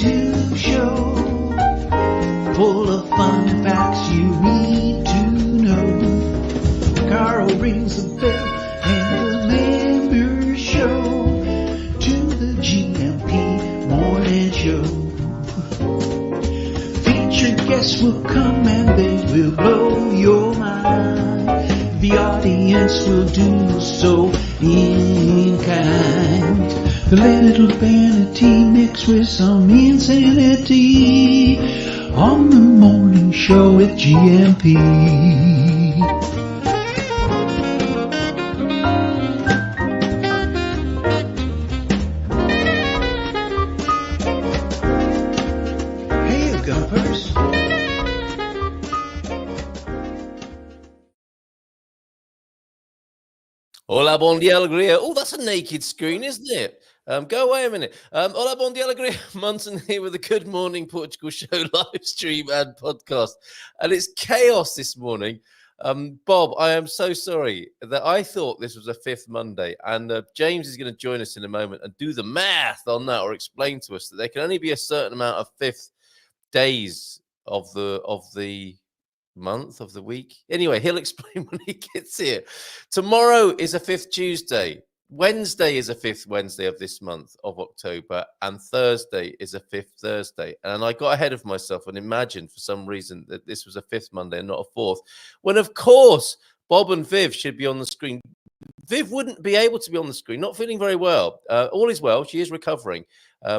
to show, full of fun facts you need to know. Carl rings the bell and the members show to the GMP morning show. Featured guests will come and they will blow your mind. The audience will do so in kind. The little vanity mixed with some insanity on the morning show with GMP. Hey, you gumpers. Hola, bon dia, alegria. Oh, that's a naked screen, isn't it? Go away a minute. Hola, bon dia, alegria. Munson here with the Good Morning Portugal show live stream and podcast. And it's chaos this morning. Bob, I am so sorry that I thought this was a fifth Monday. And James is going to join us in a moment and do the math on that, or explain to us that there can only be a certain amount of fifth days of the month, of the week. Anyway, he'll explain when he gets here. Tomorrow is a fifth Tuesday. Wednesday is a fifth Wednesday of this month of October, and Thursday is a fifth Thursday. And I got ahead of myself and imagined for some reason that this was a fifth Monday and not a fourth, when of course Bob and Viv should be on the screen. Viv wouldn't be able to be on the screen, not feeling very well. All is well, she is recovering.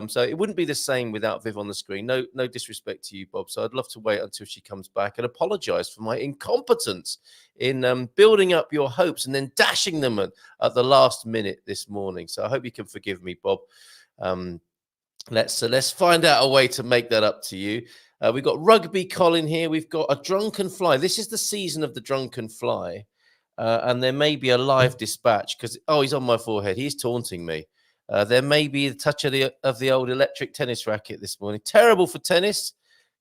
So it wouldn't be the same without Viv on the screen. No disrespect to you, Bob. So I'd love to wait until she comes back and apologize for my incompetence in building up your hopes and then dashing them at the last minute this morning. So I hope you can forgive me, Bob. Let's find out a way to make that up to you. We've got Rugby Colin here. We've got a drunken fly. This is the season of the drunken fly. And there may be a live dispatch because, he's on my forehead. He's taunting me. There may be a touch of the old electric tennis racket this morning. Terrible for tennis.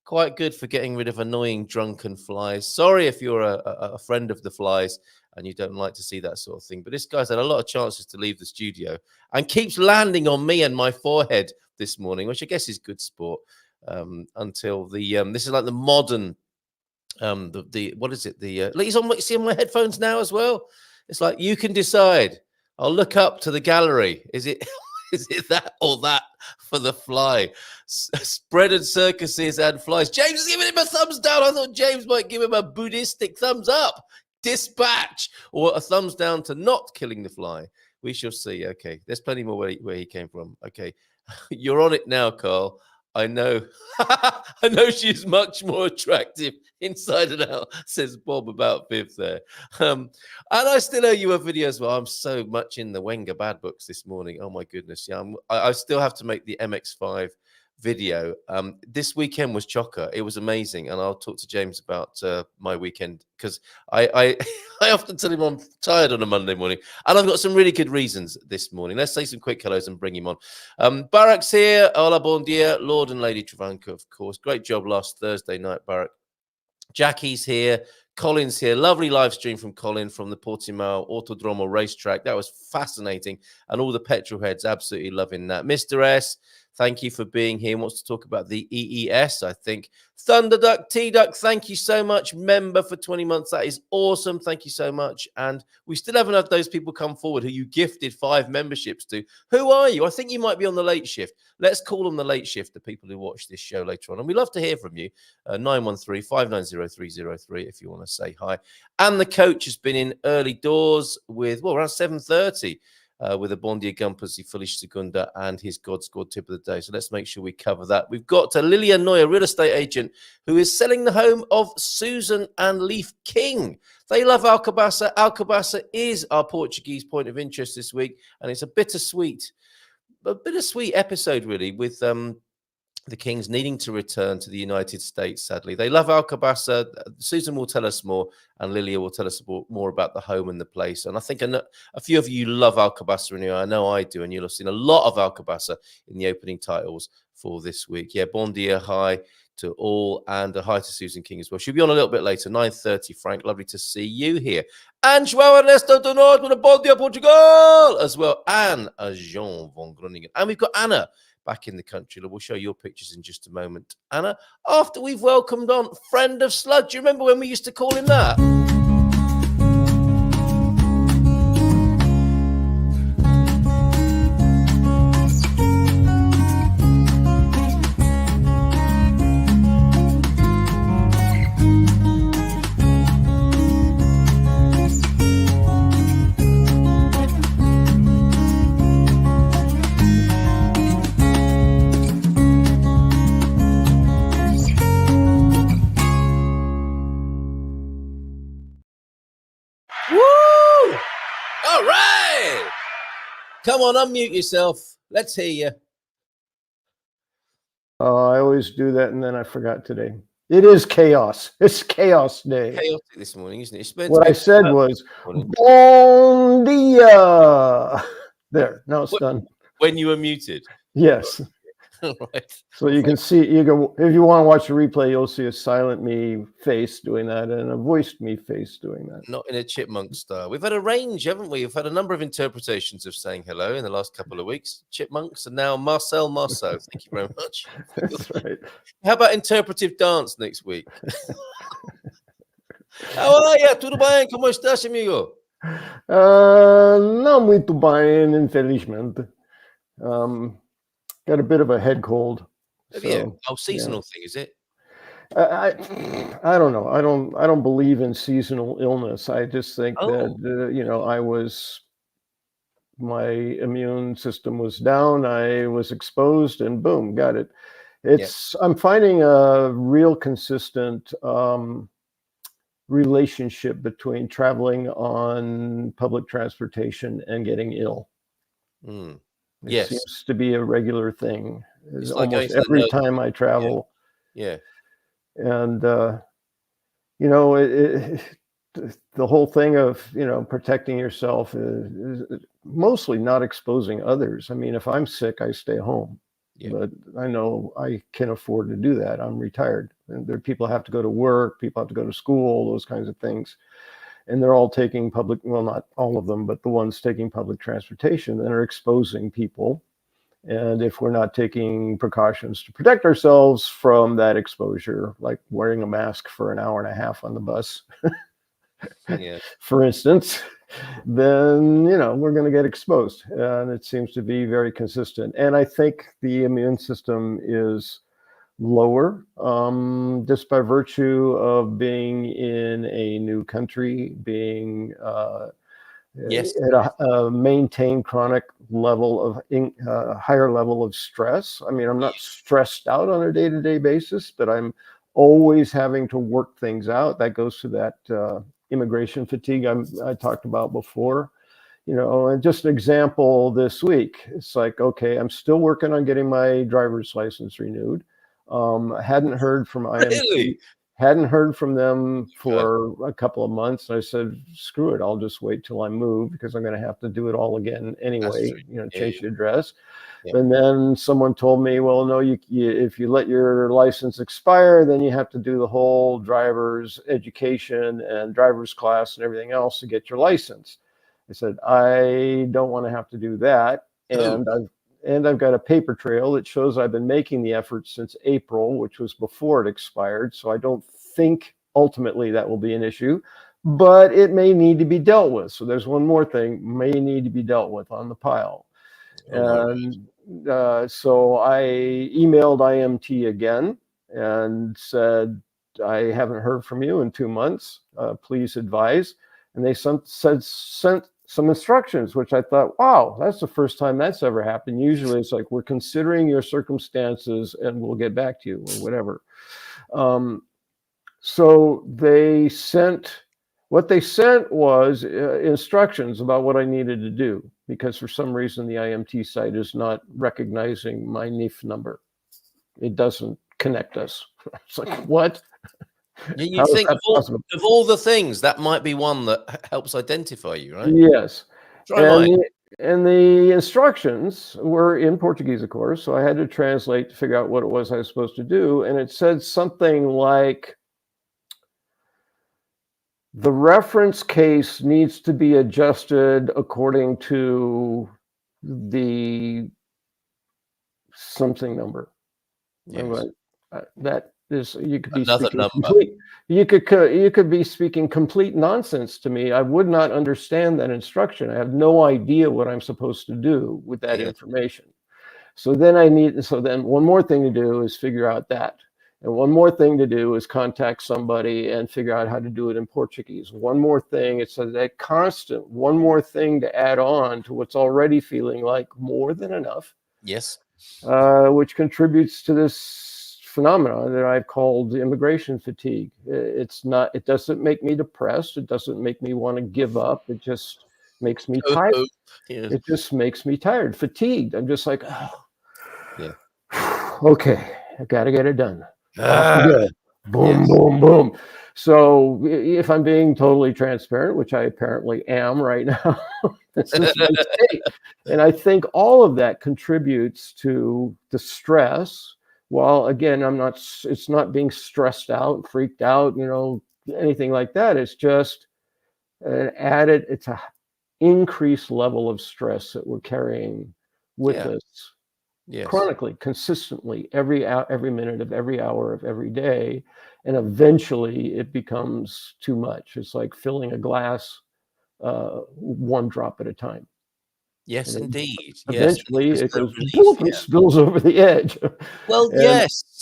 Quite good for getting rid of annoying drunken flies. Sorry if you're a friend of the flies and you don't like to see that sort of thing. But this guy's had a lot of chances to leave the studio and keeps landing on me and my forehead this morning, which I guess is good sport. Until this is like the modern what is it? He's on. You see on my headphones now as well. It's like you can decide. I'll look up to the gallery. Is it that or that for the fly? Spread and circuses and flies. James is giving him a thumbs down. I thought James might give him a Buddhistic thumbs up. Dispatch, or a thumbs down to not killing the fly. We shall see. Okay, there's plenty more where he came from. Okay, you're on it now, Carl. I know. I know she's much more attractive inside and out, says Bob about Viv there. And I still owe you a video as well. I'm so much in the Wenger bad books this morning. Oh, my goodness. Yeah, I still have to make the MX5 video. This weekend was chocker. It was amazing. And I'll talk to James about my weekend because I often tell him I'm tired on a Monday morning. And I've got some really good reasons this morning. Let's say some quick hellos and bring him on. Barak's here. Hola, bon dia. Lord and Lady Travanka, of course. Great job last Thursday night, Barak. Jackie's here. Colin's here. Lovely live stream from Colin from the Portimao Autodromo racetrack. That was fascinating. And all the petrol heads absolutely loving that. Mr. S, thank you for being here. He wants to talk about the EES, I think. Thunderduck, T-Duck, thank you so much. Member for 20 months. That is awesome. Thank you so much. And we still haven't had those people come forward who you gifted 5 memberships to. Who are you? I think you might be on the late shift. Let's call them the late shift, the people who watch this show later on. And we'd love to hear from you. 913-590-303 if you want to say hi. And the coach has been in early doors with, around 7:30. With a Bondia Gumpers, Felice Segunda, and his God Squad tip of the day. So let's make sure we cover that. We've got Lilia Noya, real estate agent, who is selling the home of Susan and Leaf King. They love Alcobaça. Alcobaça is our Portuguese point of interest this week, and it's a bittersweet episode, really, with the Kings needing to return to the United States, sadly. They love Alcobaça. Susan will tell us more, and Lilia will tell us more about the home and the place. And I think a few of you love Alcobaça anyway. I know I do, and you'll have seen a lot of Alcobaça in the opening titles for this week. Yeah, bon dia, hi to all, and a hi to Susan King as well. She'll be on a little bit later, 9:30, Frank. Lovely to see you here. And João Ernesto Donord with a bon dia Portugal as well, and a Jean von Groningen. And we've got Anna back in the country. We'll show your pictures in just a moment, Anna, after we've welcomed on friend of Slug. Do you remember when we used to call him that? Woo! All right. Come on, unmute yourself. Let's hear you. I always do that, and then I forgot today. It is chaos. It's chaos day. Chaotic this morning, isn't it? What I said was, bon dia. There, now it's done. When you were muted. Yes. Right. So you can see, if you want to watch the replay, you'll see a silent me face doing that and a voiced me face doing that. Not in a chipmunk style. We've had a range, haven't we? We've had a number of interpretations of saying hello in the last couple of weeks. Chipmunks and now Marcel Marceau. Thank you very much. That's right. How about interpretive dance next week? How are you? Tudo bem? Como estás, amigo? Não muito bem, infelizmente. Got a bit of a head cold. So, seasonal thing, is it? I don't know. I don't believe in seasonal illness. I just think that my immune system was down. I was exposed, and boom, got it. I'm finding a real consistent relationship between traveling on public transportation and getting ill. It seems to be a regular thing. It's almost every time I travel. Yeah. And the whole thing of protecting yourself is mostly not exposing others. I mean, if I'm sick, I stay home. But I know I can afford to do that. I'm retired, and there people have to go to work, people have to go to school, those kinds of things. And they're all taking public, well, not all of them, but the ones taking public transportation and are exposing people. And if we're not taking precautions to protect ourselves from that exposure, like wearing a mask for an hour and a half on the bus, for instance, then, we're going to get exposed. And it seems to be very consistent. And I think the immune system is lower, just by virtue of being in a new country, being at a maintained chronic level of higher level of stress. I mean, I'm not stressed out on a day-to-day basis, but I'm always having to work things out. That goes to that immigration fatigue I talked about before. And just an example this week, it's like, okay, I'm still working on getting my driver's license renewed. I hadn't heard from IMT, hadn't heard from them for a couple of months. I said, screw it, I'll just wait till I move because I'm going to have to do it all again anyway, change the address. And then someone told me, well, no, if you let your license expire, then you have to do the whole driver's education and driver's class and everything else to get your license. I said, I don't want to have to do that. And I've got a paper trail that shows I've been making the effort since April, which was before it expired. So I don't think ultimately that will be an issue, but it may need to be dealt with. So there's one more thing may need to be dealt with on the pile. And so I emailed IMT again and said, I haven't heard from you in 2 months. Please advise. And they sent some instructions, which I thought, wow, that's the first time that's ever happened. Usually it's like, we're considering your circumstances and we'll get back to you or whatever. So what they sent was instructions about what I needed to do, because for some reason the IMT site is not recognizing my NIF number. It doesn't connect us. It's like, what? You think of all the things, that might be one that helps identify you, right? Yes. And the instructions were in Portuguese, of course, so I had to translate to figure out what it was I was supposed to do. And it said something like, the reference case needs to be adjusted according to the something number. Yes. That is, you could be Another speaking number. complete. You could be speaking complete nonsense to me. I would not understand that instruction. I have no idea what I'm supposed to do with that Yeah. information. So then one more thing to do is figure out that. And one more thing to do is contact somebody and figure out how to do it in Portuguese. One more thing, it's that constant one more thing to add on to what's already feeling like more than enough. Yes. Which contributes to this phenomenon that I've called immigration fatigue. It doesn't make me depressed. It doesn't make me want to give up. It just makes me tired. Yes. It just makes me tired, fatigued. I'm just like, oh, Yeah. okay, I got to get it done. Boom, Yes. boom, boom. So if I'm being totally transparent, which I apparently am right now, this is my state. And I think all of that contributes to the stress. While again, it's not being stressed out, freaked out, anything like that. It's just it's a increased level of stress that we're carrying with us. Yes. Chronically, consistently, every minute of every hour of every day, and eventually it becomes too much. It's like filling a glass one drop at a time. Yes, indeed. Eventually, Yes. it goes and spills over the edge. Well,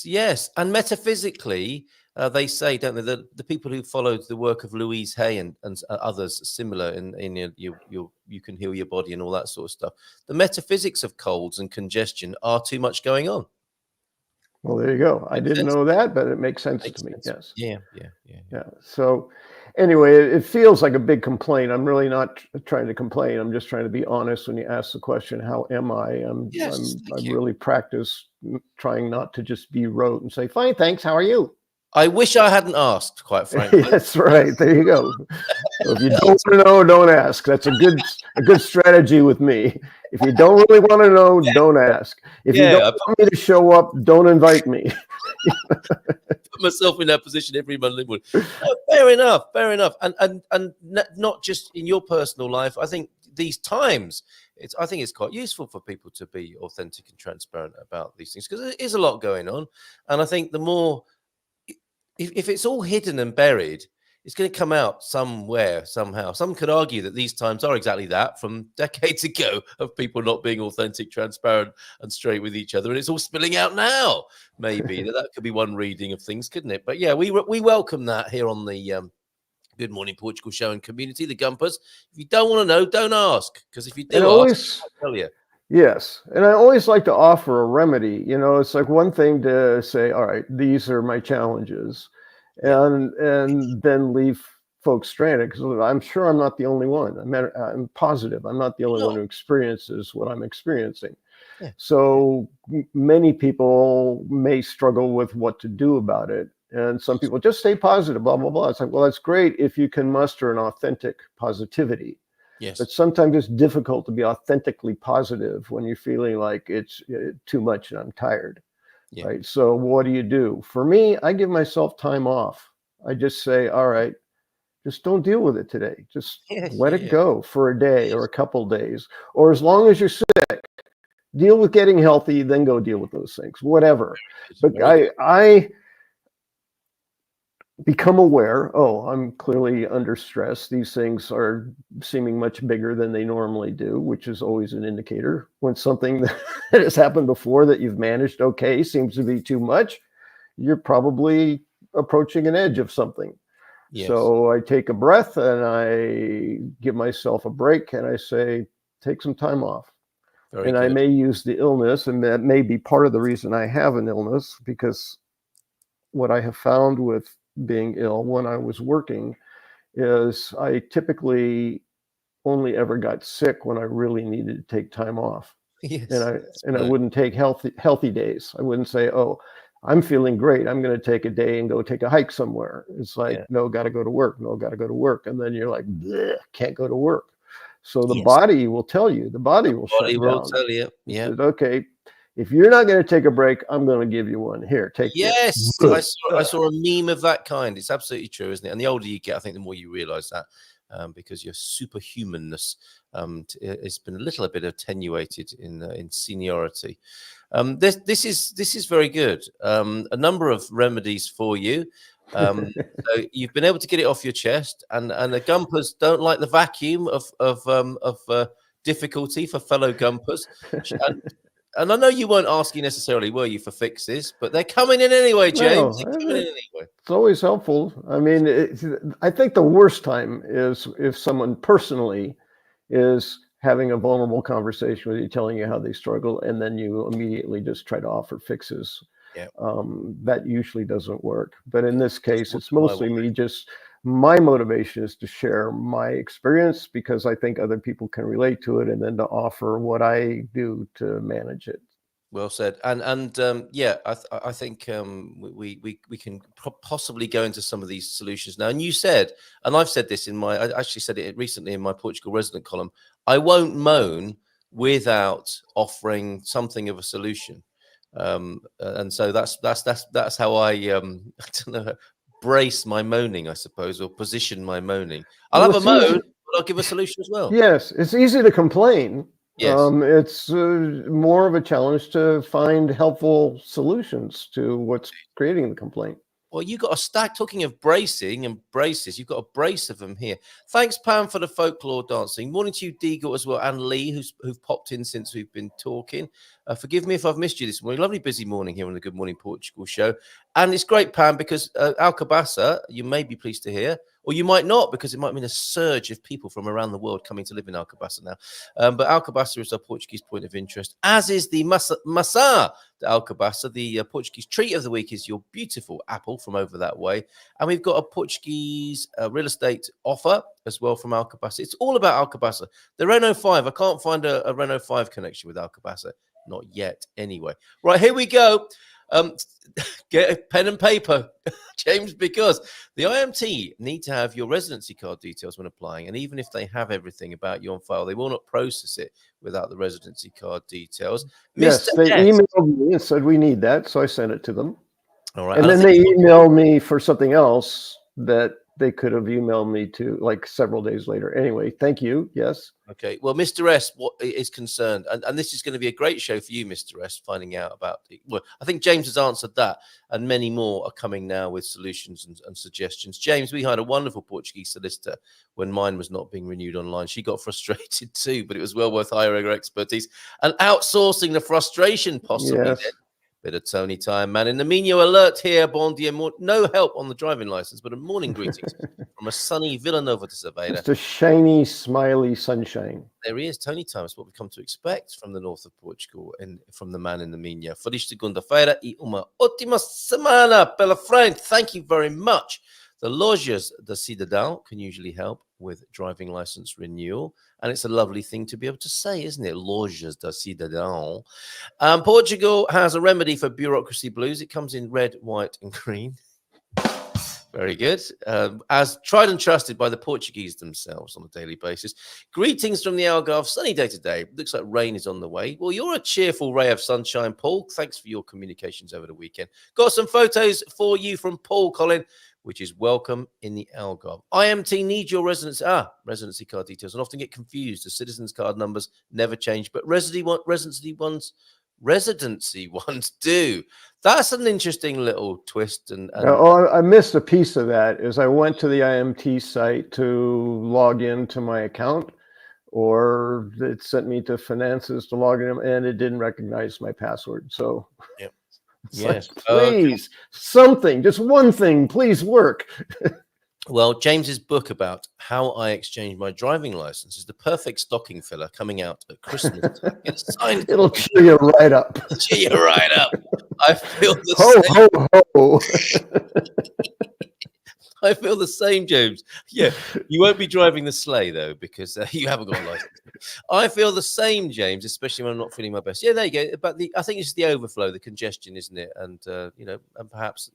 yes, and metaphysically, they say, don't they, that the people who followed the work of Louise Hay and others similar in you can heal your body and all that sort of stuff. The metaphysics of colds and congestion are too much going on. Well, there you go. I didn't know that, but it makes sense to me. Yes. Yeah. So anyway, it feels like a big complaint. I'm really not trying to complain. I'm just trying to be honest when you ask the question, how am I? I'm really practiced trying not to just be rote and say, fine, thanks. How are you? I wish I hadn't asked, quite frankly. That's right. There you go. So if you don't want to know, don't ask. That's a good strategy with me. If you don't really want to know, don't ask. If you don't want me to show up, don't invite me. Put myself in that position every Monday morning. Fair enough. And not just in your personal life. I think these times, I think it's quite useful for people to be authentic and transparent about these things, because there is a lot going on. And I think the more, if it's all hidden and buried, it's going to come out somewhere, somehow. Some could argue that these times are exactly that, from decades ago, of people not being authentic, transparent, and straight with each other. And it's all spilling out now, maybe. that could be one reading of things, couldn't it? But yeah, we welcome that here on the Good Morning Portugal show and community, the Gumpers. If you don't want to know, don't ask. Because if you do ask, I'll tell you. Yes. And I always like to offer a remedy. It's like one thing to say, all right, these are my challenges, and then leave folks stranded, because I'm sure I'm not the only one. I'm positive I'm not the only one who experiences what I'm experiencing. Yeah. So many people may struggle with what to do about it. And some people just stay positive, blah, blah, blah. It's like, well, that's great if you can muster an authentic positivity. Yes. But sometimes it's difficult to be authentically positive when you're feeling like it's too much and I'm tired. Yeah. Right. So what do? For me, I give myself time off. I just say, all right, just don't deal with it today. Just let it go for a day or a couple days, or as long as you're sick, deal with getting healthy, then go deal with those things, whatever. But I become aware, I'm clearly under stress. These things are seeming much bigger than they normally do, which is always an indicator. When something that has happened before that you've managed okay seems to be too much, you're probably approaching an edge of something. Yes. So I take a breath and I give myself a break and I say, take some time off. Very good. I may use the illness, and that may be part of the reason I have an illness, because what I have found with being ill when I was working is I typically only ever got sick when I really needed to take time off. Yes, and I wouldn't take healthy days. I wouldn't say, I'm feeling great, I'm going to take a day and go take a hike somewhere. It's like, no, got to go to work. No, got to go to work. And then you're like, can't go to work. So the body will tell you, the body will shut down. Tell you. Yeah. Says, okay, if you're not going to take a break, I'm going to give you one. Here, take this. I saw a meme of that kind. It's absolutely true, isn't it? And the older you get, I think the more you realize that. because your superhumanness has been a little bit attenuated in seniority. This is very good. A number of remedies for you. So you've been able to get it off your chest, and the gumpers don't like the vacuum of difficulty for fellow gumpers. And I know you weren't asking necessarily, were you, for fixes, but they're coming in anyway, James. No, They're coming in anyway. It's always helpful. I mean, I think the worst time is if someone personally is having a vulnerable conversation with you, telling you how they struggle, and then you immediately just try to offer fixes. Yeah. That usually doesn't work. But in this case, it's mostly me my motivation is to share my experience because I think other people can relate to it, and then to offer what I do to manage it. Well said. And yeah, I think we can possibly go into some of these solutions now. And you said, and I've said this I actually said it recently in my Portugal resident column, I won't moan without offering something of a solution. And so that's how I don't know, brace my moaning, I suppose, or position my moaning. I'll have a moan, but I'll give a solution as well. Yes, it's easy to complain. Yes. It's more of a challenge to find helpful solutions to what's creating the complaint. Well, you got a stack. Talking of bracing and braces, you've got a brace of them here. Thanks, Pam, for the folklore dancing. Morning to you, Deagle, as well, and Lee, who've popped in since we've been talking. Forgive me if I've missed you this morning. Lovely busy morning here on the Good Morning Portugal show. And it's great, Pam, because Alcobaça, you may be pleased to hear, or you might not, because it might mean a surge of people from around the world coming to live in Alcobaça now. But Alcobaça is our Portuguese point of interest, as is the Maçã de Alcobaça. The Portuguese treat of the week is your beautiful apple from over that way. And we've got a Portuguese real estate offer as well from Alcobaça. It's all about Alcobaça. The Renault 5, I can't find a Renault 5 connection with Alcobaça. Not yet, anyway. Right, here we go. Get a pen and paper, James, because the IMT need to have your residency card details when applying. And even if they have everything about you on file, they will not process it without the residency card details. Yes, Mr. they S. emailed me and said we need that. So I sent it to them. All right. And then they emailed me for something else that they could have emailed me to like several days later. Anyway, thank you. Yes. Okay. Well, Mr. S is concerned, and this is going to be a great show for you, Mr. S, finding out about it. Well, I think James has answered that, and many more are coming now with solutions and suggestions. James, we hired a wonderful Portuguese solicitor when mine was not being renewed online. She got frustrated too, but it was well worth hiring her expertise and outsourcing the frustration possibly. Yes. Then. Bit of Tony time, man. In the Minho alert here, bon dia. No help on the driving license, but a morning greetings from a sunny Vila Nova de Cerveira. Just a shiny, smiley sunshine. There he is, Tony time. It's what we've come to expect from the north of Portugal and from the man in the Minho. Feliz segunda-feira e uma ótima semana pela frente. Thank you very much. The Lojas da Cidadão can usually help with driving license renewal. And it's a lovely thing to be able to say, isn't it? Lojas da Cidadão. Portugal has a remedy for bureaucracy blues. It comes in red, white, and green. Very good. As tried and trusted by the Portuguese themselves on a daily basis. Greetings from the Algarve. Sunny day today. Looks like rain is on the way. Well, you're a cheerful ray of sunshine, Paul. Thanks for your communications over the weekend. Got some photos for you from Paul, Colin, which is welcome in the Algarve. IMT need your residency card details, and often get confused. The citizens card numbers never change, but residency ones do. That's an interesting little twist. I missed a piece of that. As I went to the IMT site to log into my account, or it sent me to finances to log in, and it didn't recognize my password. So. Yep. Yes, like, please, something, just one thing, please work. Well, James's book about how I exchange my driving license is the perfect stocking filler coming out at Christmas time. It'll cheer you right up. Cheer you right up. I feel the same. Ho. I feel the same, James. Yeah, you won't be driving the sleigh, though, because you haven't got a license. I feel the same, James, especially when I'm not feeling my best. Yeah, there you go. But I think it's the overflow, the congestion, isn't it? And, and perhaps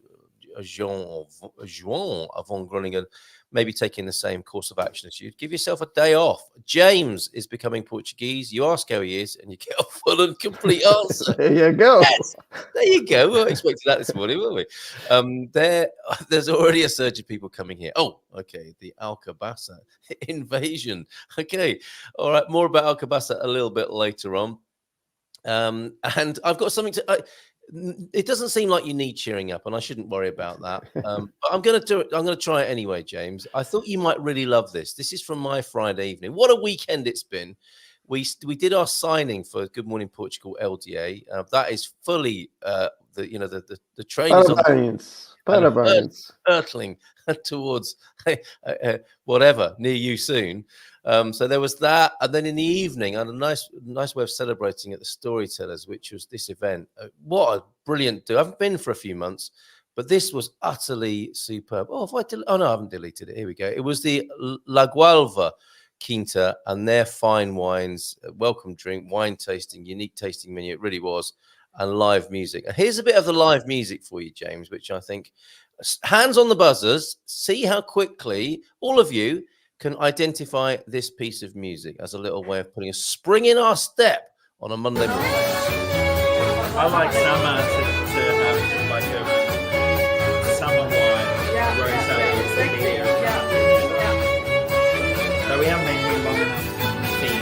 Juan von Groningen, maybe taking the same course of action as you. Give yourself a day off. James is becoming Portuguese. You ask how he is, and you get a full and complete answer. There you go. Yes, there you go. We weren't expecting that this morning, were we? There's already a surge of people coming here. Oh, okay. The Alcobaça invasion. Okay. All right. More about Alcobaça a little bit later on. And I've got something to. It doesn't seem like you need cheering up, and I shouldn't worry about that. But I'm going to do it. I'm going to try it anyway, James. I thought you might really love this. This is from my Friday evening. What a weekend it's been. We did our signing for Good Morning Portugal LDA. That is fully the train is hurtling towards whatever near you soon. So there was that, and then in the evening, I had a nice way of celebrating at the Storytellers, which was this event. What a brilliant do! I haven't been for a few months, but this was utterly superb. Oh, no, I haven't deleted it. Here we go. It was the La Gualva Quinta and their fine wines, welcome drink, wine tasting, unique tasting menu. It really was, and live music. And here's a bit of the live music for you, James, which I think, hands on the buzzers, see how quickly all of you can identify this piece of music as a little way of putting a spring in our step on a Monday morning. I like summer to have like a summer wine, rosé. So we haven't been here long enough to be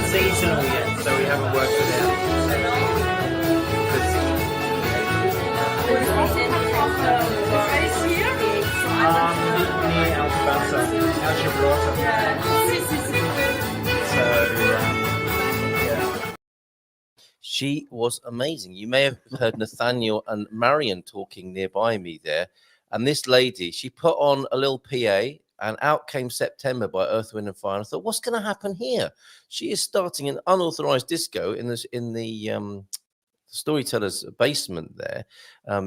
seasonal yet, so we haven't worked it out. Near Alcobaça, She was amazing. You may have heard Nathaniel and Marion talking nearby me there. And this lady, she put on a little PA, and out came September by Earth, Wind and Fire. And I thought, what's going to happen here? She is starting an unauthorized disco in the Storytellers basement there,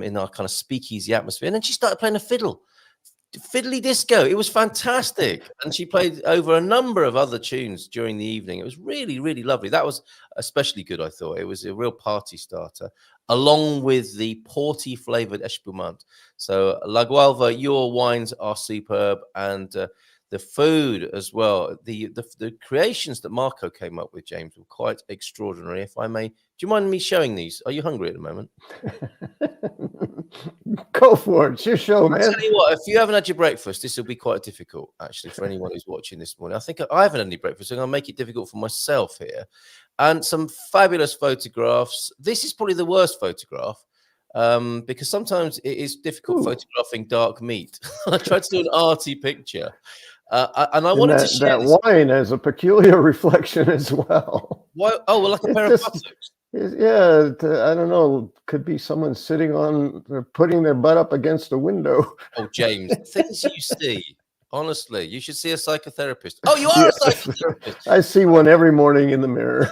in our kind of speakeasy atmosphere. And then she started playing a fiddly disco. It was fantastic. And she played over a number of other tunes during the evening. It was really, really lovely. That was especially good, I thought. It was a real party starter, along with the porty flavored espumante. So La Gualva, your wines are superb, and the food as well. The creations that Marco came up with, James, were quite extraordinary. If I may, do you mind me showing these? Are you hungry at the moment? Go for it. It's your show, man. I'll tell you what, if you haven't had your breakfast, this will be quite difficult, actually, for anyone who's watching this morning. I think I haven't had any breakfast, so I'm going to make it difficult for myself here. And some fabulous photographs. This is probably the worst photograph, because sometimes it is difficult photographing dark meat. I tried to do an arty picture. And I wanted to share that wine has a peculiar reflection as well. Why? Oh, well, like a pair of buttocks. Yeah, I don't know. Could be someone sitting putting their butt up against a window. Oh, James, things you see. Honestly, you should see a psychotherapist. Oh, you are a psychotherapist. I see one every morning in the mirror.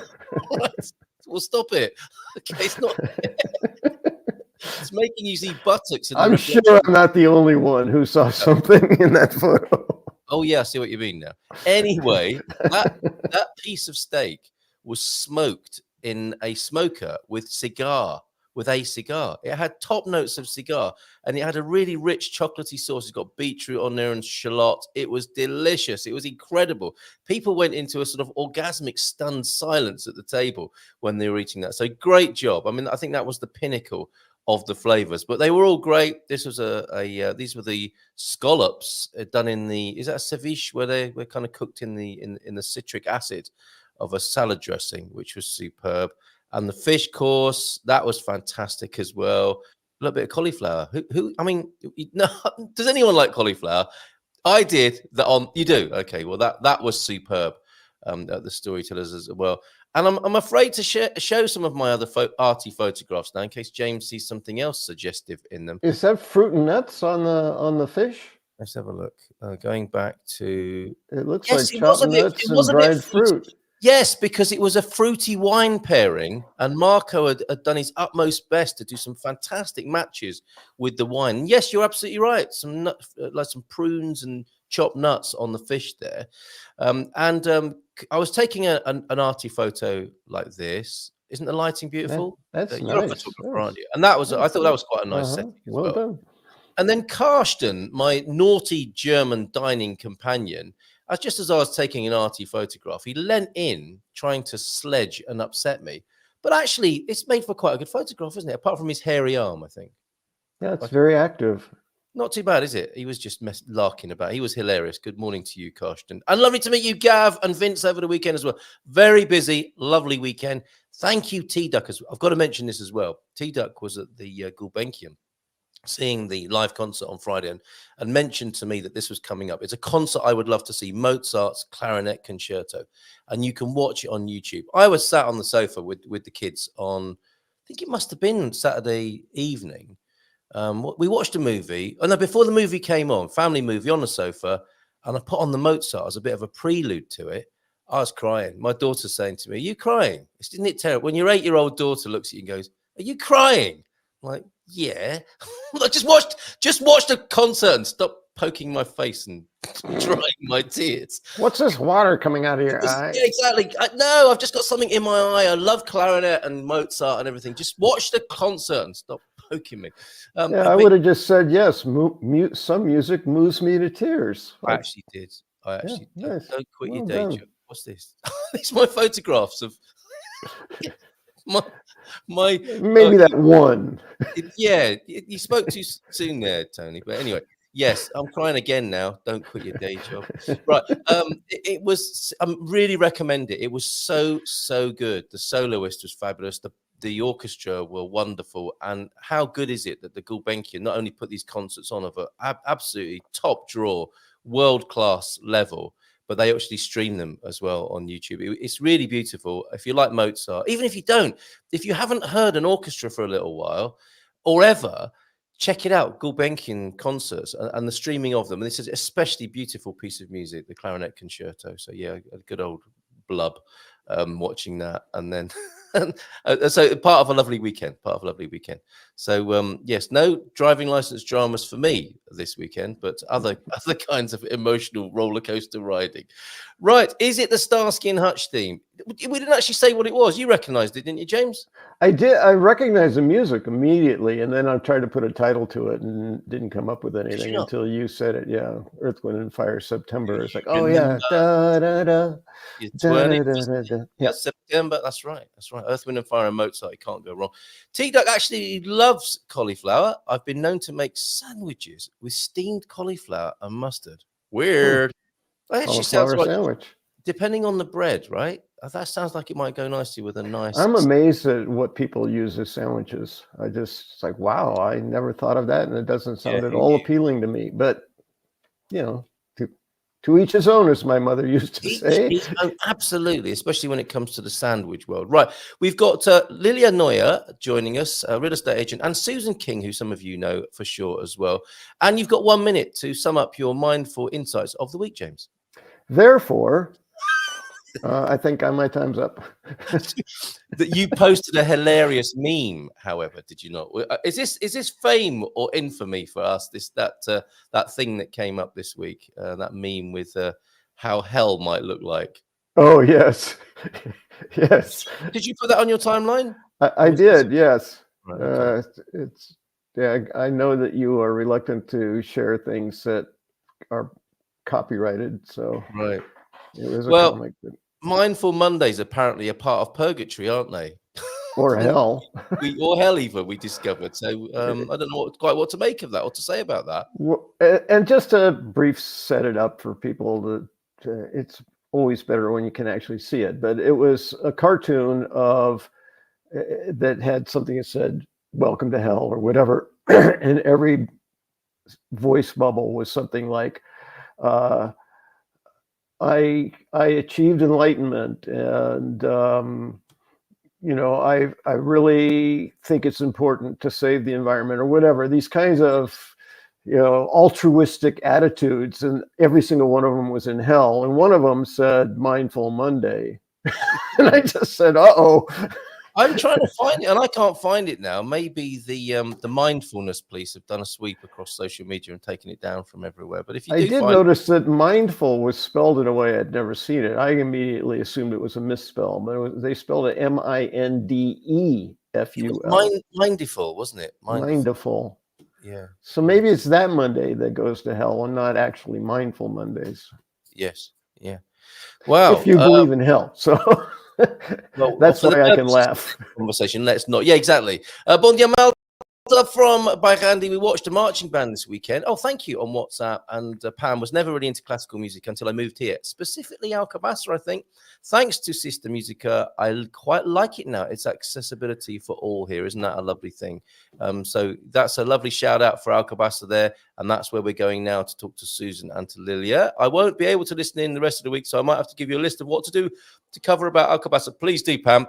Right. Well, stop it. Okay, it's not. It's making you see buttocks. I'm sure I'm not the only one who saw something in that photo. Oh, yeah, I see what you mean now. Anyway, that piece of steak was smoked in a smoker with a cigar. It had top notes of cigar, and it had a really rich chocolatey sauce. It's got beetroot on there and shallot. It was delicious. It was incredible. People went into a sort of orgasmic, stunned silence at the table when they were eating that. So great job. I mean, I think that was the pinnacle of the flavors, but they were all great. This was these were the scallops done in is that a ceviche, where they were kind of cooked in the citric acid of a salad dressing, which was superb. And the fish course, that was fantastic as well. A little bit of cauliflower. I mean, no, does anyone like cauliflower? I did. You do? Okay, well, that was superb at the Storytellers as well. And I'm afraid to show some of my other arty photographs now, in case James sees something else suggestive in them. Is that fruit and nuts on the fish? Let's have a look. Going back to, it looks like chopped nuts and dried fruit. Yes, because it was a fruity wine pairing, and Marco had done his utmost best to do some fantastic matches with the wine. Yes, you're absolutely right. Some like some prunes and chopped nuts on the fish there. I was taking an arty photo like this, Isn't the lighting beautiful? That's You're a nice. photographer, aren't you? And that was, I thought that was quite a nice setting as well done. And then Karsten, my naughty German dining companion, just as I was taking an arty photograph, he leant in trying to sledge and upset me. But actually, it's made for quite a good photograph, isn't it? Apart from his hairy arm, I think. Yeah, it's very active. Not too bad, is it? He was just larking about. He was hilarious. Good morning to you, Karsten. And lovely to meet you, Gav and Vince, over the weekend as well. Very busy, lovely weekend. Thank you, T-Duck. I've got to mention this as well. T-Duck was at the Gulbenkian, seeing the live concert on Friday, and mentioned to me that this was coming up. It's a concert I would love to see, Mozart's Clarinet Concerto, and you can watch it on YouTube. I was sat on the sofa with the kids on, I think it must have been Saturday evening. We watched a movie, and before the movie came on, family movie on the sofa, and I put on the Mozart as a bit of a prelude to it. I was crying. My daughter's saying to me, "Are you crying?" Isn't it terrible when your 8-year-old daughter looks at you and goes, "Are you crying?" I'm like, yeah. I just watched a concert and stop poking my face and drying my tears. What's this water coming out of your eye? Yeah, exactly. No, I've just got something in my eye. I love clarinet and Mozart and everything. Just watch the concert and stop poking me. I would have just said yes. Some music moves me to tears. I actually did. Nice. Don't quit your day job. What's this? These are my photographs of my maybe that one. Yeah, you spoke too soon there, Tony. But anyway, yes, I'm crying again now. Don't quit your day job. Right. It was, really recommend it. It was so good. The soloist was fabulous. The orchestra were wonderful. And how good is it that the Gulbenkian not only put these concerts on of an absolutely top draw, world-class level, but they actually stream them as well on YouTube. It's really beautiful. If you like Mozart, even if you don't, if you haven't heard an orchestra for a little while or ever, check it out, Gulbenkian concerts and the streaming of them. And this is especially beautiful piece of music, the Clarinet Concerto. So yeah, a good old blub watching that. And then, so part of a lovely weekend. So yes, no driving license dramas for me this weekend, but other kinds of emotional roller coaster riding. Right, is it the Starsky and Hutch theme? We didn't actually say what it was. You recognized it, didn't you, James? I did. I recognized the music immediately, and then I tried to put a title to it and didn't come up with anything until you said it. Yeah, Earth, Wind, and Fire, September. It's like, oh yeah, da da da. Yeah, September. That's right. Earth, Wind, and Fire and Mozart. You can't go wrong. T-Duck actually loves cauliflower. I've been known to make sandwiches with steamed cauliflower and mustard. Weird. That actually sounds like sandwich. Depending on the bread, right? That sounds like it might go nicely with a nice. I'm amazed at what people use as sandwiches. It's like, wow, I never thought of that, and it doesn't sound at all appealing to me. But you know, to each his own, as my mother used to say. Absolutely, especially when it comes to the sandwich world. Right, we've got Lilia Noya joining us, a real estate agent, and Susan King, who some of you know for sure as well. And you've got 1 minute to sum up your mindful insights of the week, James. Therefore, I think my time's up. That you posted a hilarious meme, however, did you not? Is this fame or infamy for us? That thing that came up this week, that meme with how hell might look like. Oh yes, yes. Did you put that on your timeline? I did. Yes. Right, okay. I know that you are reluctant to share things that are copyrighted, so right. It was a comic. Mindful Mondays apparently are part of purgatory, aren't they? Or hell. Or hell even, we discovered. So I don't know quite what to make of that or to say about that. Well, and just a brief set it up for people it's always better when you can actually see it. But it was a cartoon that had something that said, "Welcome to hell," or whatever. And every voice bubble was something like, I achieved enlightenment, and I really think it's important to save the environment, or whatever. These kinds of altruistic attitudes, and every single one of them was in hell. And one of them said Mindful Monday, and I just said, "Uh-oh." I'm trying to find it, and I can't find it now. Maybe the mindfulness police have done a sweep across social media and taken it down from everywhere. But if you I do did find notice that mindful was spelled in a way I'd never seen it. I immediately assumed it was a misspell, but they spelled it MINDEFUL. mindful, wasn't it? Mindful. Yeah. So maybe it's that Monday that goes to hell and not actually mindful Mondays. Yes. Yeah. Wow. If you believe in hell. So that's for the why I can purposes laugh. of this conversation, let's not. Yeah, exactly. Bon dia Malta from Bairandi. We watched a marching band this weekend. Oh, thank you on WhatsApp. And Pam was never really into classical music until I moved here, specifically Alcobaça, I think. Thanks to Sister Musica, I quite like it now. It's accessibility for all here. Isn't that a lovely thing? So that's a lovely shout out for Alcobaça there. And that's where we're going now to talk to Susan and to Lilia. I won't be able to listen in the rest of the week, so I might have to give you a list of what to do to cover about Alcobaça. Please do, Pam.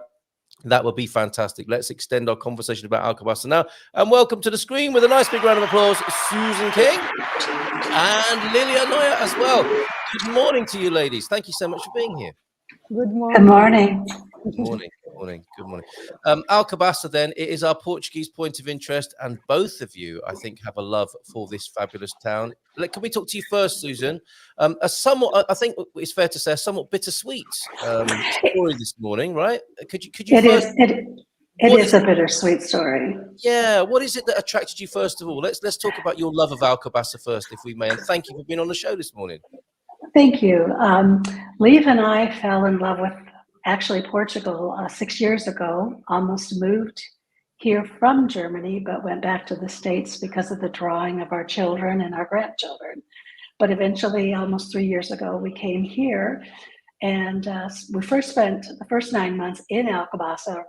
That would be fantastic. Let's extend our conversation about Alcobaça now. And welcome to the screen with a nice big round of applause, Susan King and Lilia Noya as well. Good morning to you, ladies. Thank you so much for being here. Good morning. Good morning. Good morning. Good morning. Good morning. Alcobaça, then, it is our Portuguese point of interest, and both of you, I think, have a love for this fabulous town. Can we talk to you first, Susan? A somewhat, I think it's fair to say, a somewhat bittersweet story this morning, right? Could you? It is a bittersweet story. Yeah. What is it that attracted you first of all? Let's talk about your love of Alcobaça first, if we may. And thank you for being on the show this morning. Thank you. Leif and I fell in love with actually Portugal 6 years ago. Almost moved here from Germany, but went back to the States because of the drawing of our children and our grandchildren. But eventually, almost 3 years ago, we came here, and we first spent the first 9 months in Alcobaça,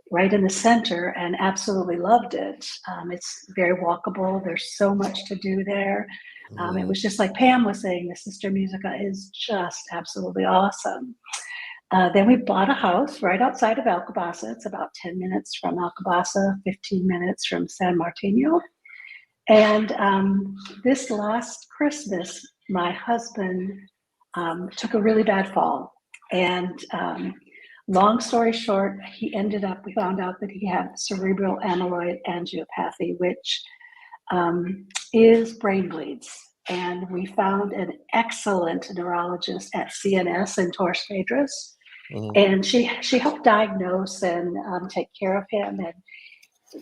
right in the center, and absolutely loved it. It's very walkable. There's so much to do there. It was just like Pam was saying, the Sister Musica is just absolutely awesome. Then we bought a house right outside of Alcobaça. It's about 10 minutes from Alcobaça, 15 minutes from San Martino. And this last Christmas, my husband took a really bad fall. And long story short, we found out that he had cerebral amyloid angiopathy, which is brain bleeds. And we found an excellent neurologist at CNS in Torres Vedras. And she helped diagnose and take care of him. And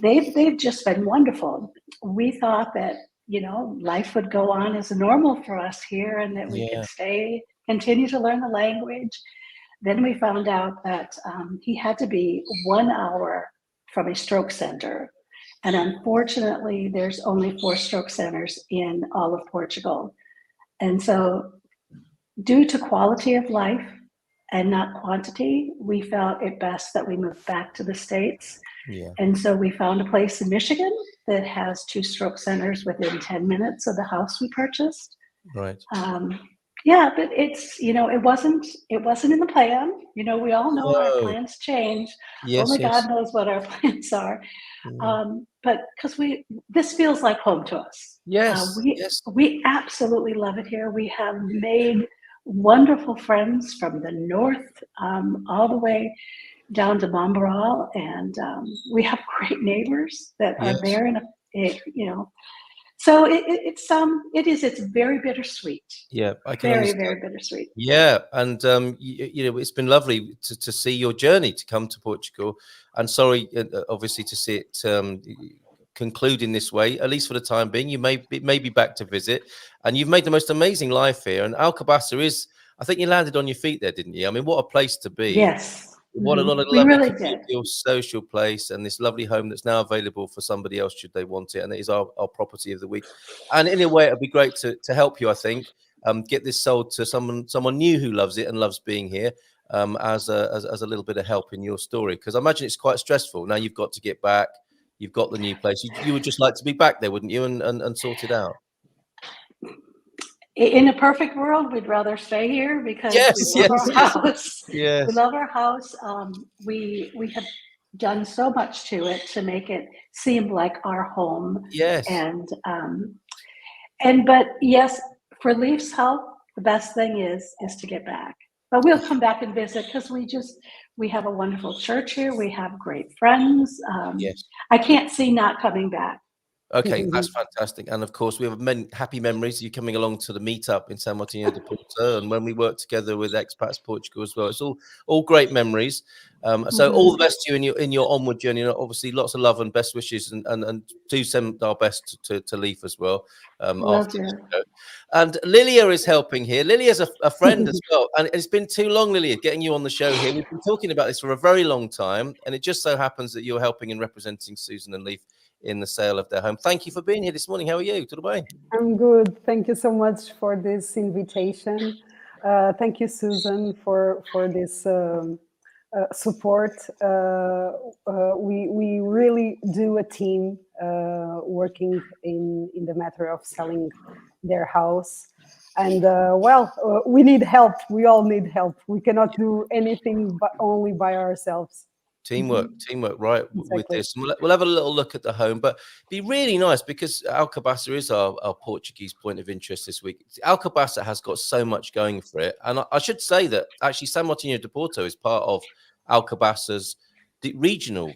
they've just been wonderful. We thought that, life would go on as normal for us here and that we could continue to learn the language. Then we found out that he had to be 1 hour from a stroke center. And unfortunately, there's only 4 stroke centers in all of Portugal. And so due to quality of life and not quantity, we felt it best that we moved back to the States. Yeah. And so we found a place in Michigan that has 2 stroke centers within 10 minutes of the house we purchased. Right. Yeah, but it's, it wasn't in the plan. We all know our plans change. Yes, Only God knows what our plans are. But because this feels like home to us. Yes, we absolutely love it here. We have made wonderful friends from the north all the way down to Mombaral, and we have great neighbors that are there. So it's very bittersweet. Yeah, I can understand. Very bittersweet. Yeah, and it's been lovely to see your journey to come to Portugal, and sorry, obviously, to see it conclude in this way. At least for the time being, you may be back to visit, and you've made the most amazing life here. And Alcobaça is, I think you landed on your feet there, didn't you? I mean, what a place to be. Yes. What a lot of we lovely really social place, and this lovely home that's now available for somebody else should they want it, and it is our property of the week. And in a way, it'd be great to help you, I think, get this sold to someone new who loves it and loves being here, as a little bit of help in your story, because I imagine it's quite stressful. Now you've got to get back, you've got the new place. You would just like to be back there, wouldn't you, and sort it out? In a perfect world, we'd rather stay here because we love our house. Yes. We love our house. We have done so much to it to make it seem like our home. Yes. But yes, for Leif's health, the best thing is to get back. But we'll come back and visit because we have a wonderful church here. We have great friends. Yes. I can't see not coming back. Okay, that's fantastic. And of course, we have many happy memories of you coming along to the meetup in San Martino de Porto, and when we worked together with Expats Portugal as well. It's all great memories. So all the best to you in your onward journey. And obviously, lots of love and best wishes, and do send our best to Leaf as well. After this show. And Lilia is helping here. Lilia is a friend as well, and it's been too long, Lilia, getting you on the show here. We've been talking about this for a very long time, and it just so happens that you're helping and representing Susan and Leaf in the sale of their home. Thank you for being here this morning. How are you? Tudo bem? I'm good. Thank you so much for this invitation. Thank you, Susan, for this support. We really do a team working in the matter of selling their house. And we need help. We all need help. We cannot do anything but only by ourselves. Teamwork, right? Exactly. With this, and we'll have a little look at the home, but it'd be really nice because Alcobaça is our Portuguese point of interest this week. Alcobaça has got so much going for it, and I should say that actually San Martino de Porto is part of Alcobaça's regional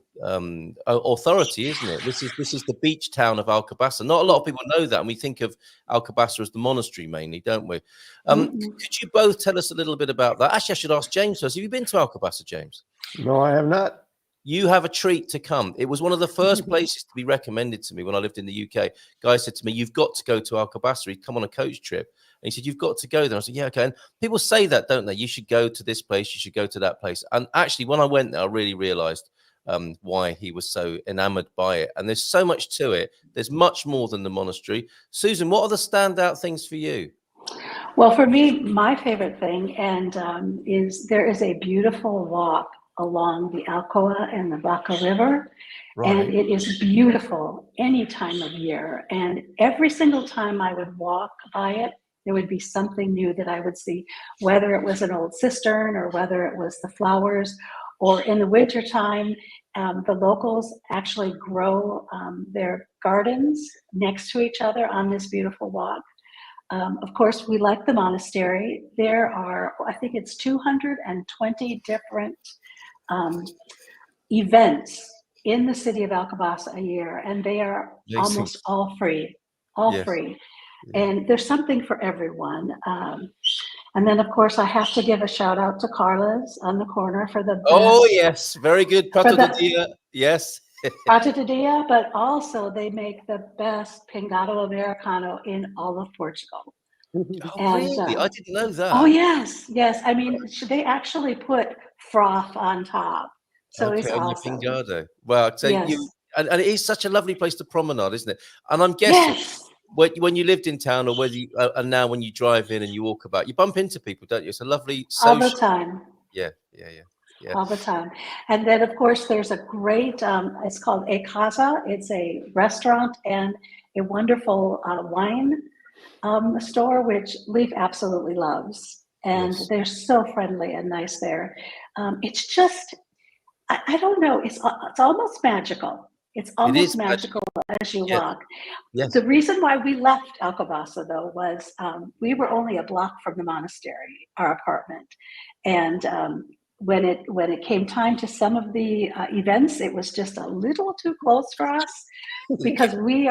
authority, isn't it? This is the beach town of Alcobaça. Not a lot of people know that, and we think of Alcobaça as the monastery mainly, don't we? Could you both tell us a little bit about that? Actually, I should ask James first. Have you been to Alcobaça, James? No, I have not. You have a treat to come. It was one of the first places to be recommended to me when I lived in the UK. Guy said to me, "You've got to go to Alcobaça." He'd come on a coach trip. And he said, "You've got to go there." I said, "Yeah, okay." And people say that, don't they? You should go to this place. You should go to that place. And actually, when I went there, I really realized why he was so enamored by it. And there's so much to it. There's much more than the monastery. Susan, what are the standout things for you? Well, for me, my favorite thing is there is a beautiful walk along the Alcoa and the Vaca River. Right. And it is beautiful any time of year. And every single time I would walk by it, there would be something new that I would see, whether it was an old cistern or whether it was the flowers, or in the wintertime, the locals actually grow their gardens next to each other on this beautiful walk. Of course, we like the monastery. There are, I think it's 220 different events in the city of Alcobaça a year, and they are almost all free, free. And there's something for everyone. And then, of course, I have to give a shout out to Carla's on the corner for the best. Oh, yes. Very good. Prato de dia. Yes. Prato de dia, but also they make the best pingado Americano in all of Portugal. Oh, really? I didn't know that. Oh, yes. Yes. I mean, they actually put froth on top. So it's awesome. Pingado. Well, so and it is such a lovely place to promenade, isn't it? And I'm guessing when you lived in town, or whether you, and now when you drive in and you walk about, you bump into people, don't you? It's a lovely social. All the time. Yeah. All the time. And then, of course, there's a great, it's called A Casa. It's a restaurant and a wonderful wine store, which Leaf absolutely loves. And they're so friendly and nice there. It's just, I don't know, it's almost magical. It's almost magical as you walk. Yes. The reason why we left Alcobaça, though, was we were only a block from the monastery, our apartment. And when it came time to some of the events, it was just a little too close for us because we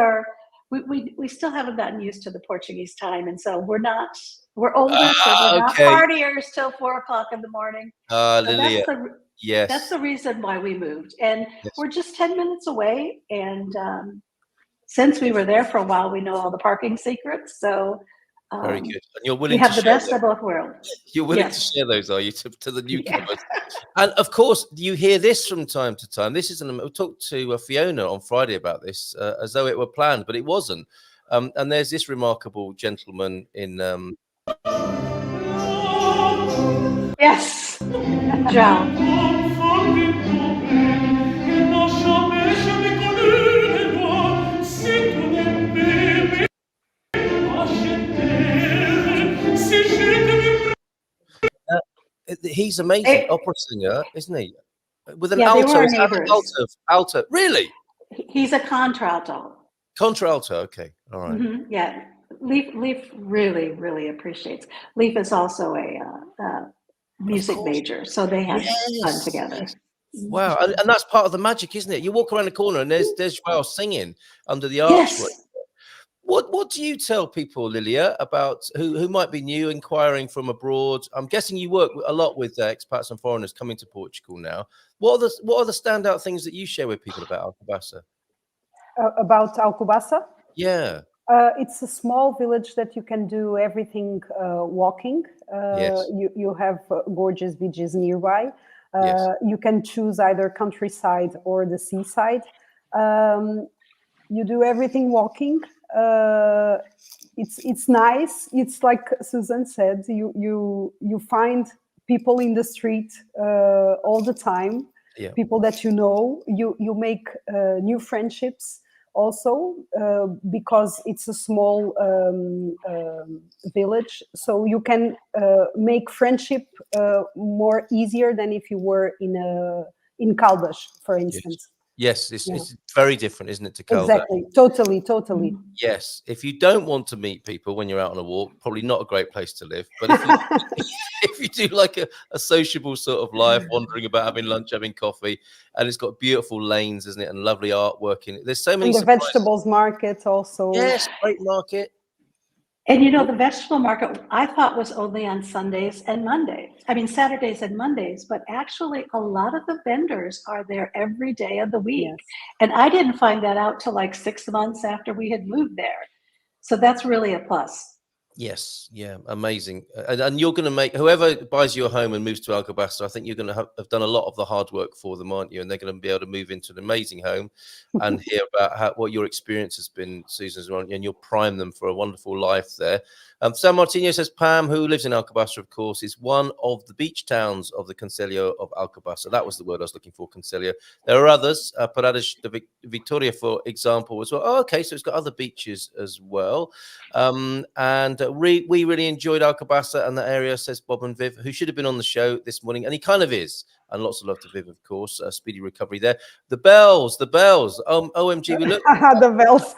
still haven't gotten used to the Portuguese time. And so we're older, so we're not partiers till 4:00 in the morning. Lilia. That's the reason why we moved. And we're just 10 minutes away. And since we were there for a while, we know all the parking secrets. So very good. And you're willing to have the best of both worlds. You're willing to share those, are you, to the newcomers? And of course, you hear this from time to time. This is we talked to Fiona on Friday about this as though it were planned, but it wasn't. And there's this remarkable gentleman in. Yes, John. He's amazing opera singer, isn't he? With an alto. Really? He's a contralto. Contralto, okay, all right. Mm-hmm. Yeah, Leaf really, really appreciates. Leaf is also a music major, so they had fun together. Wow, and that's part of the magic, isn't it? You walk around the corner and there's Joao singing under the archway. Yes. What do you tell people, Lilia, about who might be new, inquiring from abroad? I'm guessing you work a lot with expats and foreigners coming to Portugal now. What are the standout things that you share with people about Alcobaça? About Alcobaça? Yeah. It's a small village that you can do everything walking. Yes. You have gorgeous beaches nearby. Yes. You can choose either countryside or the seaside. You do everything walking. It's nice. It's like Susan said. You find people in the street all the time. Yeah. People that you know. You make new friendships. Also, because it's a small village, so you can make friendship more easier than if you were in Caldas, for instance. Yes, it's very different, isn't it, to Caldas? Exactly, totally. Yes, if you don't want to meet people when you're out on a walk, probably not a great place to live. But if you do like a sociable sort of life, wandering about, having lunch, having coffee, and it's got beautiful lanes, isn't it, and lovely artwork in it. There's so many. And the vegetables market also. Yes, great market. And you know, the vegetable market I thought was only on Sundays and Mondays. I mean, Saturdays and Mondays, but actually a lot of the vendors are there every day of the week. Yes. And I didn't find that out till like 6 months after we had moved there. So that's really a plus. Yes, yeah, amazing. And you're going to make, whoever buys your home and moves to Alcobaça, I think you're going to have done a lot of the hard work for them, aren't you? And they're going to be able to move into an amazing home and hear about what your experience has been, Susan, and you'll prime them for a wonderful life there. San Martino says, Pam, who lives in Alcobaça, of course, is one of the beach towns of the Concelho of Alcobaça. That was the word I was looking for, Concelho. There are others, Paradas de Victoria, for example, as well. Oh, okay, so it's got other beaches as well. We really enjoyed Alcobaça and that area, says Bob and Viv, who should have been on the show this morning, and he kind of is. And lots of love to Viv, of course. Speedy recovery there. The bells. OMG, we look the bells.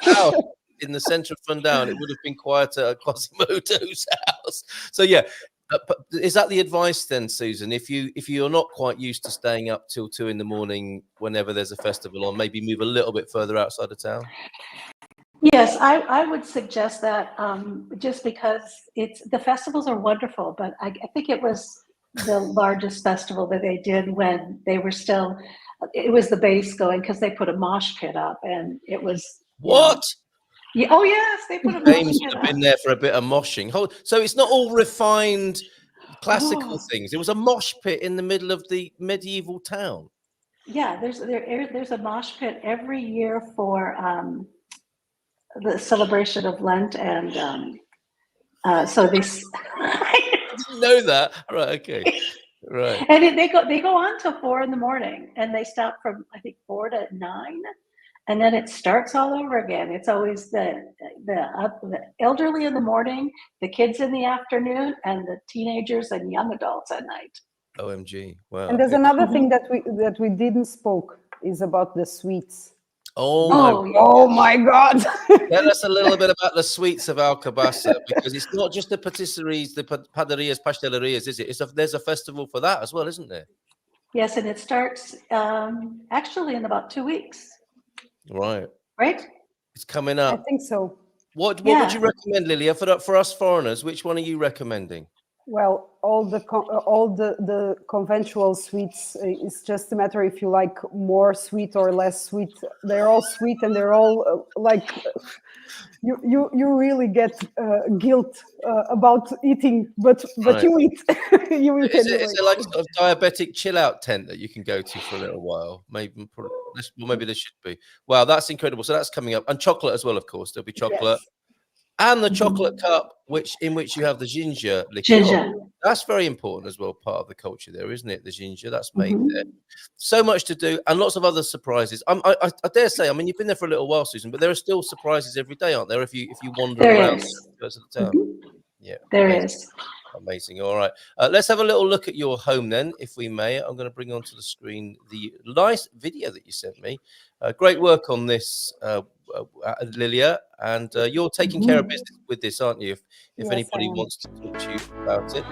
In the centre of Fundão, it would have been quieter at Quasimodo's house. So yeah, is that the advice then, Susan? If you're not quite used to staying up till 2 a.m. whenever there's a festival on, maybe move a little bit further outside of town. Yes, I would suggest that just because the festivals are wonderful, but I think it was the largest festival that they did when they were still, it was the base going, because they put a mosh pit up and it was. What? Yeah, oh yes, they put a James would have been there for a bit of moshing. So it's not all refined classical things. It was a mosh pit in the middle of the medieval town. Yeah, there's a mosh pit every year for the celebration of Lent, and so this. I didn't know that. Right. Okay. Right. And they go on till 4 a.m, and they stop from I think 4 to 9. And then it starts all over again. It's always the elderly in the morning, the kids in the afternoon, and the teenagers and young adults at night. OMG! Wow. And there's another thing that we didn't spoke is about the sweets. Oh my God! Tell us a little bit about the sweets of Alcobaça, because it's not just the patisseries, the padarias, pastelerias, is it? There's a festival for that as well, isn't there? Yes, and it starts actually in about 2 weeks. Right. It's coming up. I think so. What would you recommend, Lilia, for us foreigners? Which one are you recommending? Well, all the conventional sweets, it's just a matter if you like more sweet or less sweet. They're all sweet, and they're all like you really get guilt about eating, but you eat. You eat. Is it like a sort of diabetic chill out tent that you can go to for a little while? Maybe there should be. Wow, that's incredible. So that's coming up, and chocolate as well, of course. There'll be chocolate. Yes. And the chocolate cup, in which you have the ginger liqueur. That's very important as well, part of the culture there, isn't it? The ginger, that's made there. So much to do, and lots of other surprises. I dare say, I mean, you've been there for a little while, Susan, but there are still surprises every day, aren't there? If you wander around the town. Yeah, there is. Amazing. All right. Let's have a little look at your home then, if we may. I'm going to bring onto the screen the nice video that you sent me. Great work on this, Lilia, and you're taking care of business with this, aren't you? If anybody wants to talk to you about it,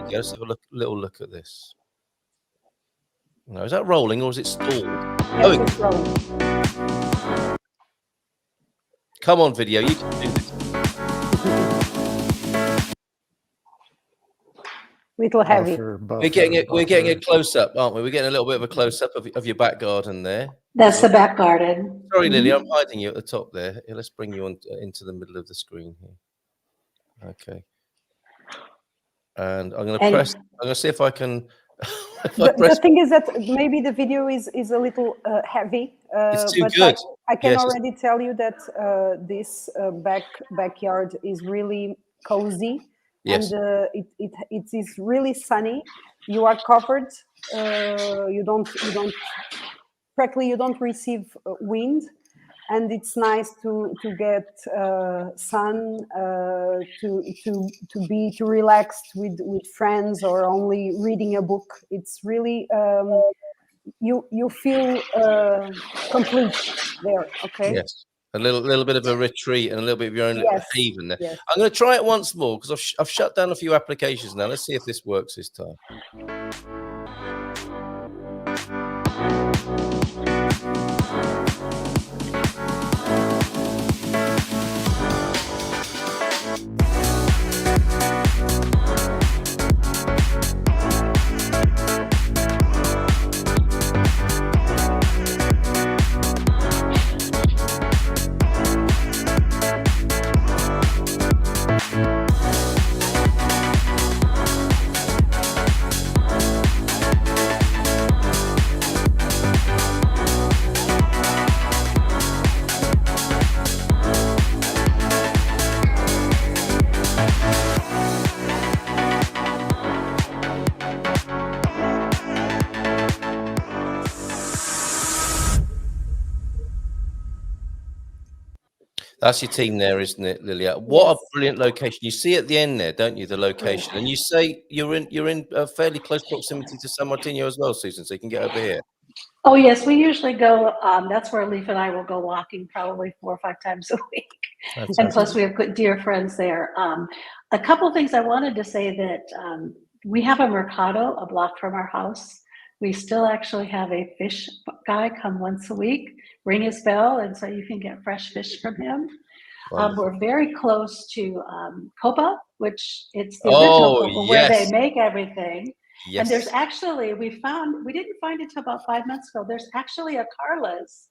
we go. Let's have a little look at this. No, is that rolling or is it stalled? Yes, it's rolling. Come on, video, you can do this. Little heavy. We're getting a close up, aren't we? We're getting a little bit of a close up of your back garden there. That's the back garden. Sorry, Lily, I'm hiding you at the top there. Here, let's bring you on into the middle of the screen here. Okay. And I'm going to press. I'm going to see if I can. The thing is that maybe the video is a little heavy. It's too but good. I can already tell you that this backyard is really cozy. Yes. And it is really sunny. You are covered. You don't receive wind, and it's nice to get sun, to relax with friends or only reading a book. It's really you feel complete there. Okay. Yes. A little bit of a retreat and a little bit of your own haven there. Yes. I'm going to try it once more because I've shut down a few applications now. Let's see if this works this time. That's your team there, isn't it, Lilia? What a brilliant location! You see at the end there, don't you? The location, and you say you're in fairly close proximity to San Martino as well, Susan. So you can get over here. Oh yes, we usually go. That's where Leaf and I will go walking probably 4 or 5 times a week, and plus we have good dear friends there. A couple of things I wanted to say that we have a mercado a block from our house. We still actually have a fish guy come once a week, ring his bell, and so you can get fresh fish from him. We're very close to Copa, which it's the original Copa where they make everything. Yes. And there's actually, we didn't find it till about 5 months ago, there's actually a Carla's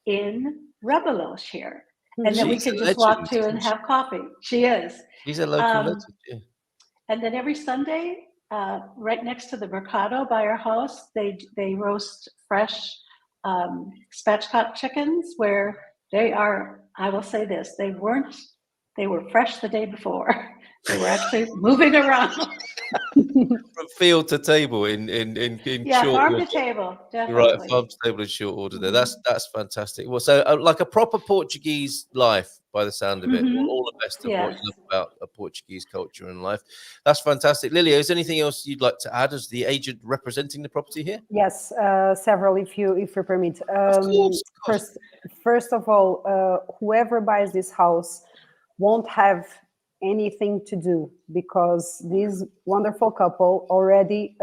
in Rebelos here. And then we can just walk to and have coffee. She is. She's a local legend, yeah. And then every Sunday, right next to the Mercado by our house, they roast fresh spatchcock chickens where they are, I will say this, they were fresh the day before. They were actually moving around. From field to table in short farm order. To table, definitely. Right, farm to table in short order there. That's fantastic. Well, so like a proper Portuguese life by the sound of it. All the best of what you love about a Portuguese culture and life. That's fantastic. Lilia, is there anything else you'd like to add as the agent representing the property here? Yes, several if you permit. Of course. First of all, whoever buys this house won't have anything to do because this wonderful couple already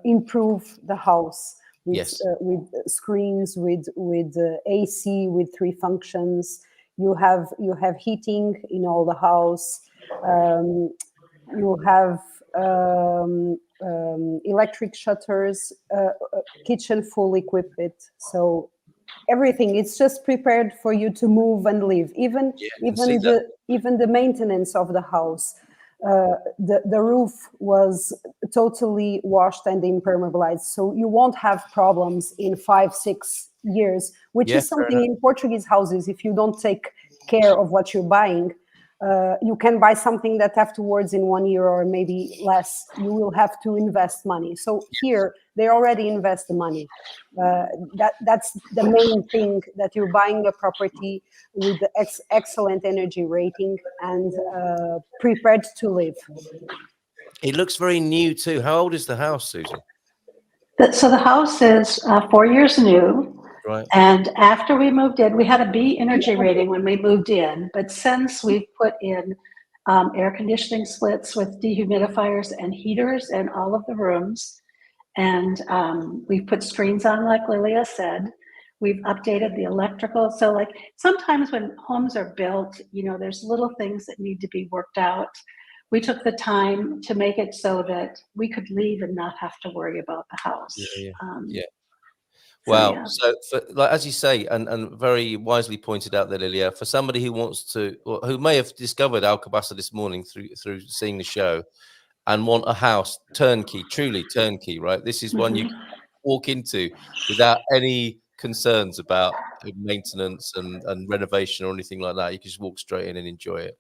improve the house with screens, with AC, with 3 functions. You have heating in all the house. You have electric shutters, kitchen full equipped. So everything, it's just prepared for you to move and live. Even the maintenance of the house, the roof was totally washed and impermeabilized, so you won't have problems in 5-6 years, which is something in Portuguese houses. If you don't take care of what you're buying, you can buy something that afterwards in 1 year or maybe less, you will have to invest money. So here, they already invest the money. That's the main thing, that you're buying a property with the excellent energy rating and prepared to live. It looks very new too. How old is the house, Susan? So the house is 4 years new. Right. And after we moved in, we had a B energy rating when we moved in, but since we put in air conditioning splits with dehumidifiers and heaters in all of the rooms. And we've put screens on, like Lilia said. We've updated the electrical. So like sometimes when homes are built, you know, there's little things that need to be worked out. We took the time to make it so that we could leave and not have to worry about the house. Yeah. So, Wow. yeah. So, like, as you say, and very wisely pointed out there, Lilia, for somebody who wants to, or who may have discovered Alcobaça this morning through seeing the show, and want a house turnkey, truly turnkey, right? This is one you can walk into without any concerns about maintenance and renovation or anything like that. You can just walk straight in and enjoy it.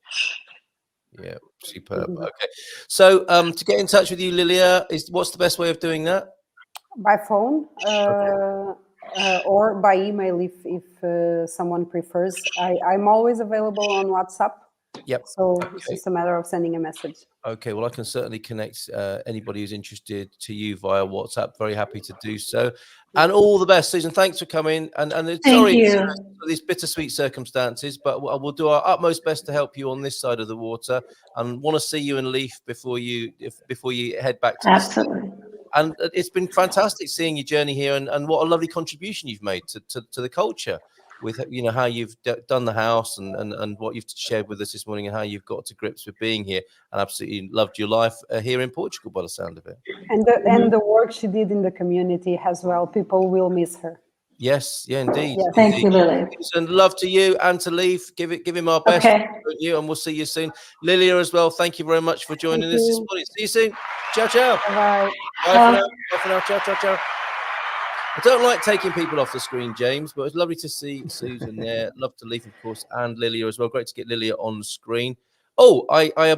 Yeah, superb. Okay. So, to get in touch with you, Lilia, what's the best way of doing that? By phone or by email if someone prefers. I'm always available on WhatsApp. Yep. So it's just a matter of sending a message. Okay, well, I can certainly connect anybody who's interested to you via WhatsApp. Very happy to do so. And all the best, Susan. Thanks for coming. And sorry for these bittersweet circumstances, but we'll do our utmost best to help you on this side of the water. And want to see you in Leith before you head back to Absolutely. And it's been fantastic seeing your journey here, and what a lovely contribution you've made to the culture with, you know, how you've done the house and what you've shared with us this morning, and how you've got to grips with being here, and absolutely loved your life here in Portugal by the sound of it. And the work she did in the community as well. People will miss her. Yes, yeah, indeed. Yes. Thank you, Lily. And love to you and to Leith. Give him our best. Okay. You, and we'll see you soon. Lilia as well. Thank you very much for joining us this morning. See you soon. Ciao, ciao. Bye. Bye for now. Bye for now. Ciao, ciao, ciao. I don't like taking people off the screen, James, but it's lovely to see Susan there. Love to Leith, of course, and Lilia as well. Great to get Lilia on the screen. Oh, I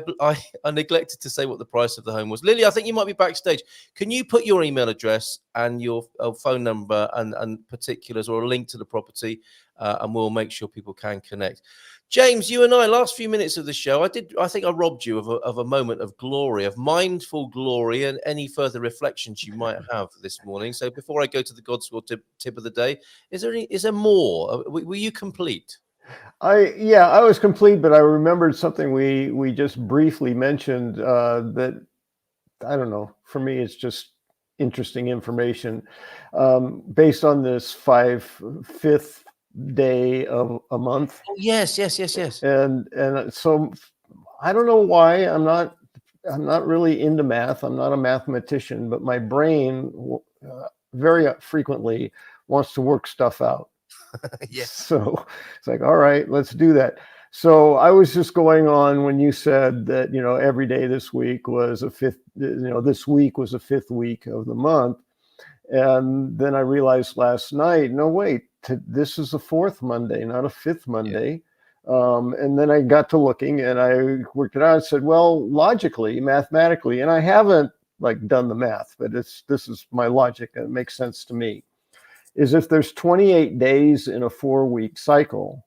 neglected to say what the price of the home was. Lilia, I think you might be backstage. Can you put your email address and your phone number and particulars, or a link to the property, and we'll make sure people can connect. James, you and I, last few minutes of the show, I think I robbed you of a moment of glory, of mindful glory, and any further reflections you might have this morning. So before I go to the Godswill tip of the day, is there more? Were you complete? I was complete, but I remembered something we just briefly mentioned that, I don't know, for me it's just interesting information based on this 5/5 day of a month. Oh, yes. And so I don't know why I'm not really into math. I'm not a mathematician, but my brain very frequently wants to work stuff out. Yes. So it's like, all right, let's do that. So I was just going on when you said that, you know, every day this week was this week was a 5th week of the month. And then I realized last night, no, wait, this is the 4th Monday, not a 5th Monday. Yeah. And then I got to looking and I worked it out and said, well, logically, mathematically, and I haven't like done the math, but this is my logic and it makes sense to me, is if there's 28 days in a 4-week cycle,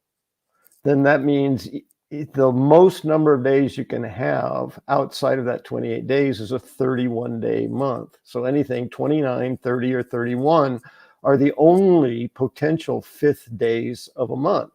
then that means the most number of days you can have outside of that 28 days is a 31-day month. So anything 29, 30, or 31 are the only potential 5th days of a month.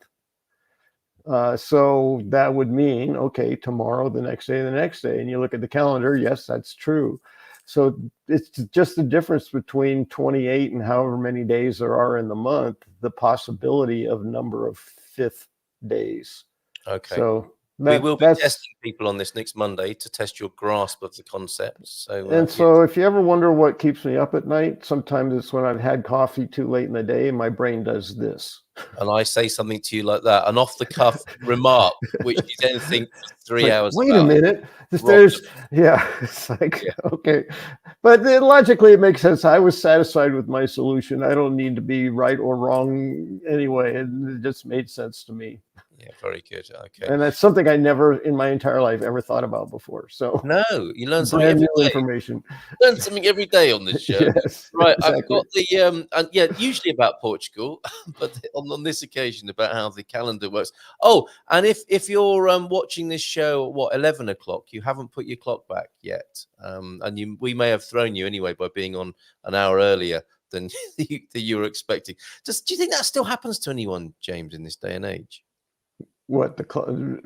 So that would mean, okay, tomorrow, the next day, and you look at the calendar, yes, that's true. So it's just the difference between 28 and however many days there are in the month, the possibility of number of 5th days. Okay. So we will be testing people on this next Monday to test your grasp of the concepts. So if you ever wonder what keeps me up at night, sometimes it's when I've had coffee too late in the day and my brain does this. And I say something to you like that, an off-the-cuff remark, which you then think for 3 hours. Wait a minute, it's like, okay. But logically, it makes sense. I was satisfied with my solution. I don't need to be right or wrong anyway. It just made sense to me. Yeah, very good. Okay. And that's something I never in my entire life ever thought about before. So no, you learn something every day. Information. Learn something every day on this show. Yes, right. Exactly. I've got the usually about Portugal, but on this occasion about how the calendar works. Oh, and if you're watching this show at 11 o'clock, you haven't put your clock back yet. And we may have thrown you anyway by being on an hour earlier than you were expecting. Do you think that still happens to anyone, James, in this day and age? What,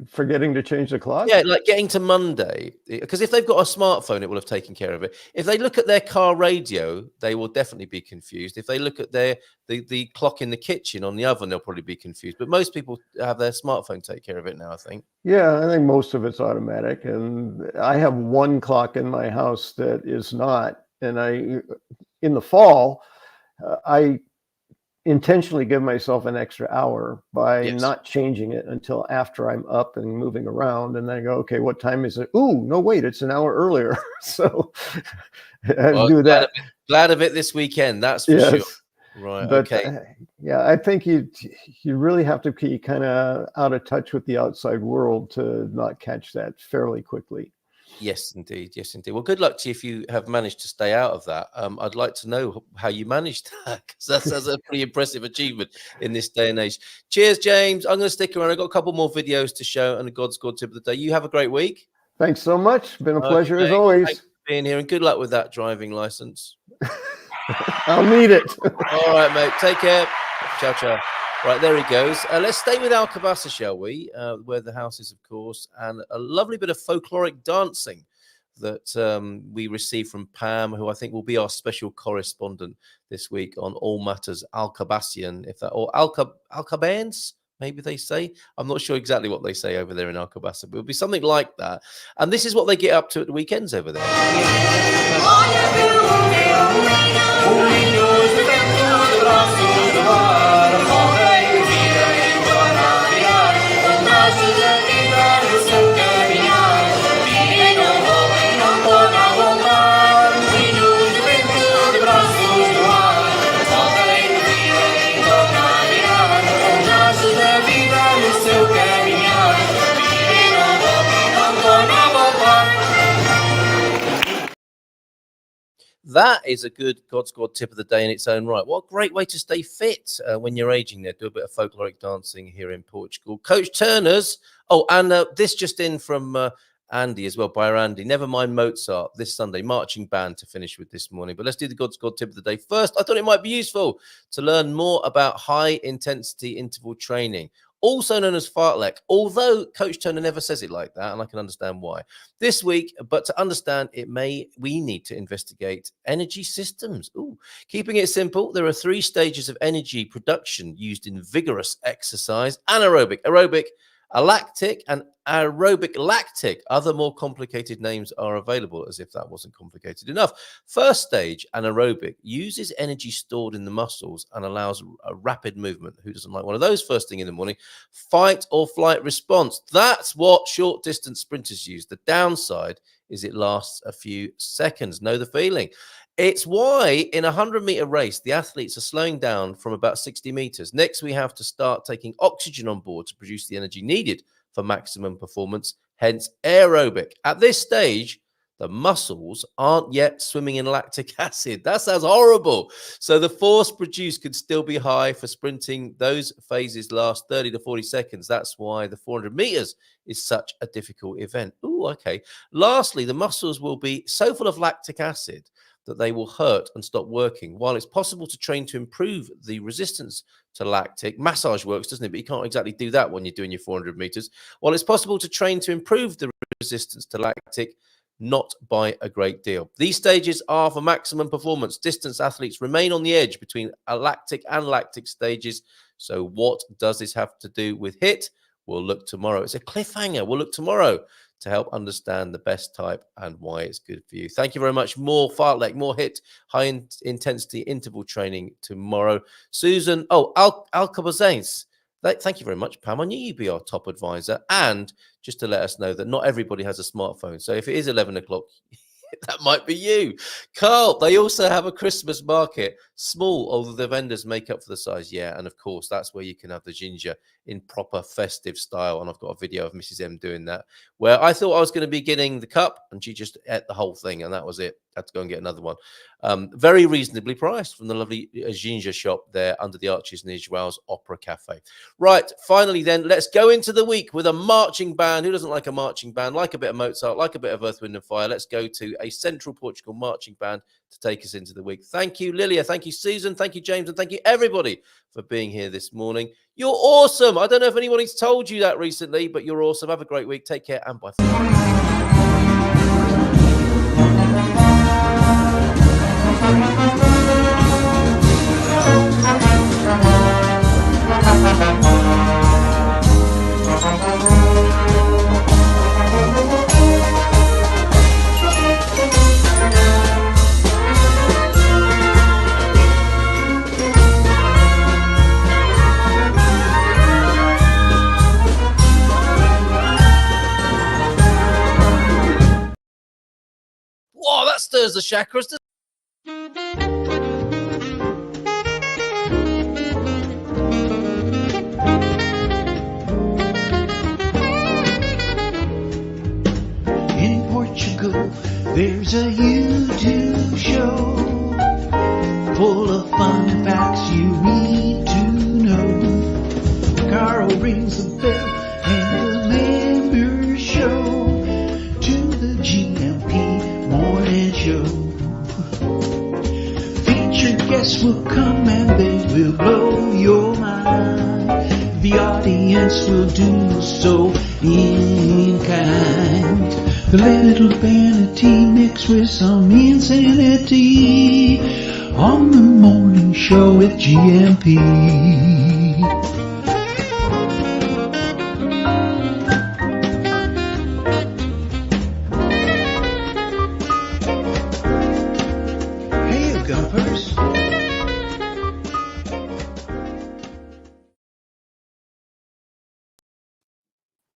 forgetting to change the clock? Yeah, like getting to Monday, because if they've got a smartphone, it will have taken care of it. If they look at their car radio, they will definitely be confused. If they look at the clock in the kitchen on the oven, they'll probably be confused. But most people have their smartphone take care of it now, I think. Yeah, I think most of it's automatic. And I have one clock in my house that is not. And in the fall, I intentionally give myself an extra hour by not changing it until after I'm up and moving around, and then I go, okay, what time is it? Ooh, no, wait, it's an hour earlier. So I do that. Glad of it this weekend, that's for sure. Right. But, okay. Yeah, I think you really have to be kind of out of touch with the outside world to not catch that fairly quickly. Yes, indeed. Yes, indeed. Well, good luck to you if you have managed to stay out of that. I'd like to know how you managed that, because that's a pretty impressive achievement in this day and age. Cheers, James. I'm going to stick around. I've got a couple more videos to show and a God's God tip of the day. You have a great week. Thanks so much. Been a pleasure as always. Thanks for being here, and good luck with that driving license. I'll need it. All right, mate. Take care. Ciao, ciao. Right, there he goes. Let's stay with Alcobaça, shall we? Where the house is, of course, and a lovely bit of folkloric dancing that we received from Pam, who I think will be our special correspondent this week on all matters Alcobacian, or Alcobaans, maybe they say. I'm not sure exactly what they say over there in Alcobaça, but it'll be something like that. And this is what they get up to at the weekends over there. That is a good God's God tip of the day in its own right. What a great way to stay fit when you're aging there. Do a bit of folkloric dancing here in Portugal. Coach Turner's. Oh, and this just in from Andy as well, by Andy. Never mind Mozart this Sunday. Marching band to finish with this morning. But let's do the God's God tip of the day first. I thought it might be useful to learn more about high-intensity interval training, also known as fartlek, although Coach Turner never says it like that, and I can understand why. This week, but to understand it, we need to investigate energy systems. Ooh. Keeping it simple, there are 3 stages of energy production used in vigorous exercise: anaerobic, aerobic, alactic, and aerobic lactic. Other more complicated names are available, as if that wasn't complicated enough. First stage, anaerobic, uses energy stored in the muscles and allows a rapid movement. Who doesn't like one of those first thing in the morning? Fight or flight response. That's what short distance sprinters use. The downside is it lasts a few seconds. Know the feeling. It's why in a 100-meter race, the athletes are slowing down from about 60 meters. Next, we have to start taking oxygen on board to produce the energy needed for maximum performance, hence aerobic. At this stage, the muscles aren't yet swimming in lactic acid. That sounds horrible. So the force produced could still be high for sprinting. Those phases last 30 to 40 seconds. That's why the 400 meters is such a difficult event. Ooh, okay. Lastly, the muscles will be so full of lactic acid that they will hurt and stop working. While it's possible to train to improve the resistance to lactic, massage works, doesn't it? But you can't exactly do that when you're doing your 400 meters. While it's possible to train to improve the resistance to lactic, not by a great deal. These stages are for maximum performance. Distance athletes remain on the edge between alactic and lactic stages. So what does this have to do with HIIT? We'll look tomorrow. It's a cliffhanger. We'll look tomorrow to help understand the best type and why it's good for you. Thank you very much. More fartlek, more HIIT, high intensity interval training tomorrow. Susan, Alcobaça. Thank you very much, Pam. I knew you'd be our top advisor. And just to let us know that not everybody has a smartphone. So if it is 11 o'clock, that might be you. Carl, they also have a Christmas market. Small, although the vendors make up for the size. Yeah, and of course, that's where you can have the ginger in proper festive style. And I've got a video of Mrs. M doing that, where I thought I was going to be getting the cup, and she just ate the whole thing, and that was it. had to go and get another one. Very reasonably priced from the lovely ginger shop there under the arches near Joao's Opera Cafe. Right, finally then, let's go into the week with a marching band. Who doesn't like a marching band? Like a bit of Mozart, like a bit of Earth, Wind and Fire. Let's go to a Central Portugal marching band to take us into the week. Thank you, Lilia. Thank you, Susan. Thank you, James. And thank you, everybody, for being here this morning. You're awesome. I don't know if anybody's told you that recently, but you're awesome. Have a great week. Take care and bye for now. Whoa, that stirs the chakras. In Portugal, there's a YouTube show full of fun facts you need to know. Carl rings the bell and the members show to the GMP morning show. Featured guests will come and they will blow your mind. The audience will do so in kind. The little vanity mixed with some insanity on the morning show with GMP.